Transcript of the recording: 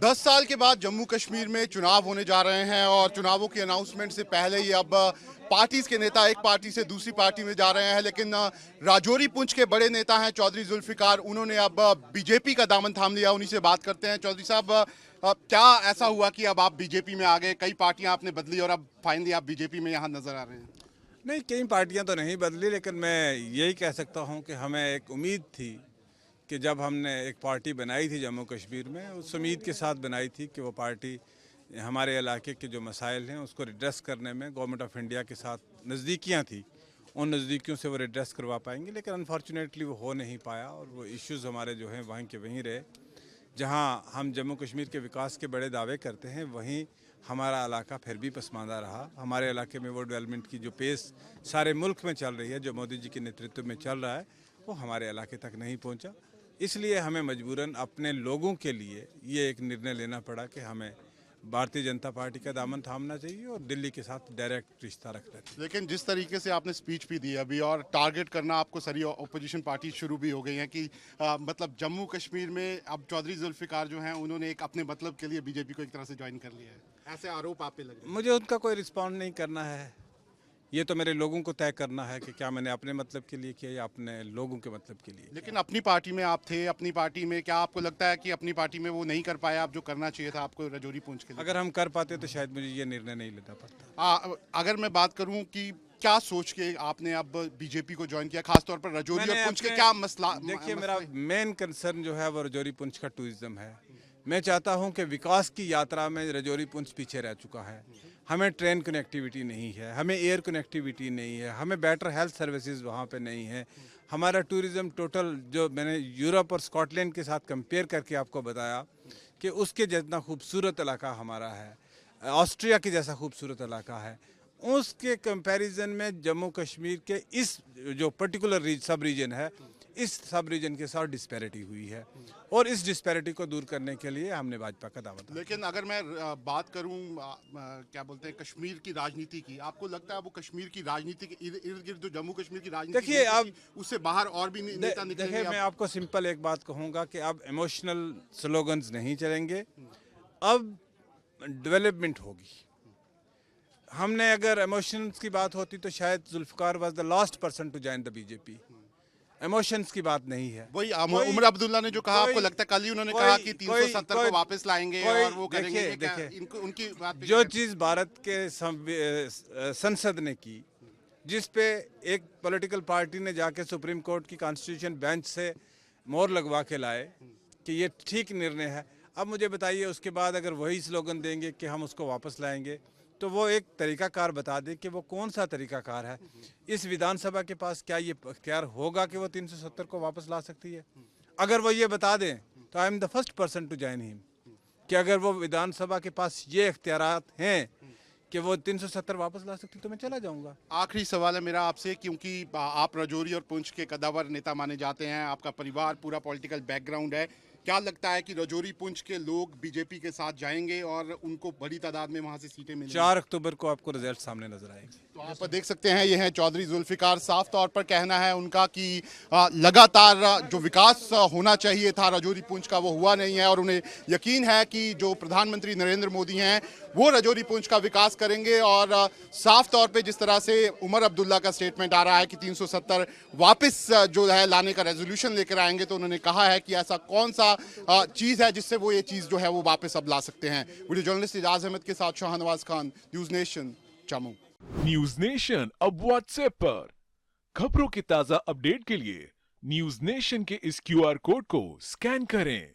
10 साल के बाद जम्मू कश्मीर में चुनाव होने जा रहे हैं और चुनावों की अनाउंसमेंट से पहले ही अब पार्टीज के नेता एक पार्टी से दूसरी पार्टी में जा रहे हैं। लेकिन राजौरी पुंछ के बड़े नेता हैं चौधरी जुल्फिकार, उन्होंने अब बीजेपी का दामन थाम लिया। उन्हीं से बात करते हैं। चौधरी साहब, क्या ऐसा हुआ कि अब आप बीजेपी में आ गए? कई पार्टियां आपने बदली और अब फाइनली आप बीजेपी में यहाँ नजर आ रहे हैं। नहीं, कई पार्टियां तो नहीं बदली, लेकिन मैं यही कह सकता हूं कि हमें एक उम्मीद थी कि जब हमने एक पार्टी बनाई थी जम्मू कश्मीर में, उस उम्मीद के साथ बनाई थी कि वो पार्टी हमारे इलाके के जो मसाइल हैं उसको रिड्रेस करने में गवर्नमेंट ऑफ इंडिया के साथ नज़दीकियाँ थी, उन नज़दीकियों से वो रिड्रेस करवा पाएंगे। लेकिन अनफॉर्चुनेटली वो हो नहीं पाया और वो इश्यूज़ हमारे जो हैं वहीं के वहीं रहे। जहां हम जम्मू कश्मीर के विकास के बड़े दावे करते हैं, वहीं हमारा इलाका फिर भी पसमानदा रहा। हमारे इलाके में वो डेवलपमेंट की जो पेस सारे मुल्क में चल रही है, जो मोदी जी के नेतृत्व में चल रहा है, वो हमारे इलाके तक नहीं पहुंचा। इसलिए हमें मजबूरन अपने लोगों के लिए ये एक निर्णय लेना पड़ा कि हमें भारतीय जनता पार्टी का दामन थामना चाहिए और दिल्ली के साथ डायरेक्ट रिश्ता रखना चाहिए। लेकिन जिस तरीके से आपने स्पीच भी दी अभी और टारगेट करना आपको सारी ओपोजिशन पार्टी शुरू भी हो गई हैं कि मतलब जम्मू कश्मीर में अब चौधरी जुल्फिकार जो हैं उन्होंने एक अपने मतलब के लिए बीजेपी को एक तरह से ज्वाइन कर लिया है, ऐसे आरोप आप पे लगे। मुझे उनका कोई रिस्पॉन्ड नहीं करना है, ये तो मेरे लोगों को तय करना है कि क्या मैंने अपने मतलब के लिए किया या अपने लोगों के मतलब के लिए। लेकिन अपनी पार्टी में आप थे, अपनी पार्टी में क्या आपको लगता है कि अपनी पार्टी में वो नहीं कर पाया आप जो करना चाहिए था आपको राजौरी पुंछ के लिए? अगर हम कर पाते तो शायद मुझे ये निर्णय नहीं लेना पड़ता। अगर मैं बात करूं कि क्या सोच के आपने अब बीजेपी को ज्वाइन किया, खासतौर पर राजौरी और पुंछ के क्या मसला? देखिए, मेरा मेन कंसर्न जो है वो राजौरी पुंछ का टूरिज्म है। मैं चाहता हूं कि विकास की यात्रा में राजौरी पुंछ पीछे रह चुका है। हमें ट्रेन कनेक्टिविटी नहीं है, हमें एयर कनेक्टिविटी नहीं है, हमें बेटर हेल्थ सर्विसेज वहाँ पे नहीं है। हमारा टूरिज़्म टोटल, जो मैंने यूरोप और स्कॉटलैंड के साथ कंपेयर करके आपको बताया कि उसके जितना खूबसूरत इलाका हमारा है, ऑस्ट्रिया के जैसा खूबसूरत इलाका है, उसके कंपैरिजन में जम्मू कश्मीर के इस जो पर्टिकुलर सब रीजन है, इस सब रीजन के साथ डिस्पैरिटी हुई है और इस डिस्पैरिटी को दूर करने के लिए हमने भाजपा का दावा दिया। लेकिन अगर मैं बात करूं क्या बोलते हैं कश्मीर की राजनीति की, आपको लगता है वो कश्मीर की राजनीति के इर्द गिर्द जो जम्मू कश्मीर की राजनीति देखिए, अब उससे बाहर और भी नेता निकलेंगे? देखिए, मैं आपको सिंपल एक बात कहूँगा कि अब इमोशनल स्लोगन्स नहीं चलेंगे, अब डेवलपमेंट होगी। हमने अगर इमोशंस की बात होती तो शायद Zulfikar was the last person to join the BJP. Emotions की बात नहीं है। वही उमर अब्दुल्ला ने जो कहा, आपको लगता है कल ही उन्होंने कहा कि 370 को वापस लाएंगे और वो करेंगे? देखिए, उनकी बात जो चीज़ भारत के संसद ने की, जिस पे एक पॉलिटिकल पार्टी ने जाके सुप्रीम कोर्ट की कॉन्स्टिट्यूशन बेंच से मोहर लगवा के लाए कि ये ठीक निर्णय है, अब मुझे बताइए उसके बाद अगर वही स्लोगन देंगे कि हम उसको वापस लाएंगे, तो वो एक तरीकाकार बता दे कि वो कौन सा तरीकाकार है। इस विधानसभा के पास क्या ये इख्तियार होगा कि वो 370 को वापस ला सकती है? अगर वो ये बता दें तो I am the first person to join him, कि अगर वो विधानसभा के पास ये इख्तियारात हैं कि वो 370 वापस ला सकती तो मैं चला जाऊंगा। आखिरी सवाल है मेरा आपसे, क्योंकि आप राजौरी और पुंछ के कद्दावर नेता माने जाते हैं, आपका परिवार पूरा पॉलिटिकल बैकग्राउंड है, क्या लगता है कि राजौरी पुंछ के लोग बीजेपी के साथ जाएंगे और उनको बड़ी तादाद में वहां से सीटें मिलेंगी? 4 अक्टूबर को आपको रिजल्ट सामने नजर आएंगे। तो आप देख सकते हैं, ये है चौधरी जुल्फिकार। साफ तौर पर कहना है उनका कि लगातार जो विकास होना चाहिए था राजौरी पुंछ का वो हुआ नहीं है और उन्हें यकीन है कि जो प्रधानमंत्री नरेंद्र मोदी हैं वो राजौरी पुंछ का विकास करेंगे। और साफ तौर पे जिस तरह से उमर अब्दुल्ला का स्टेटमेंट आ रहा है कि 370 वापस जो है लाने का रेजोल्यूशन लेकर आएंगे, तो उन्होंने कहा है कि ऐसा कौन सा चीज़ है जिससे वो ये चीज़ जो है वो वापस अब ला सकते हैं। वीडियो जर्नलिस्ट इजाज अहमद के साथ Shahnawaz Khan, news nation, Jammu. News nation अब व्हाट्सएप पर खबरों के ताजा अपडेट के लिए न्यूज नेशन के इस QR कोड को स्कैन करें।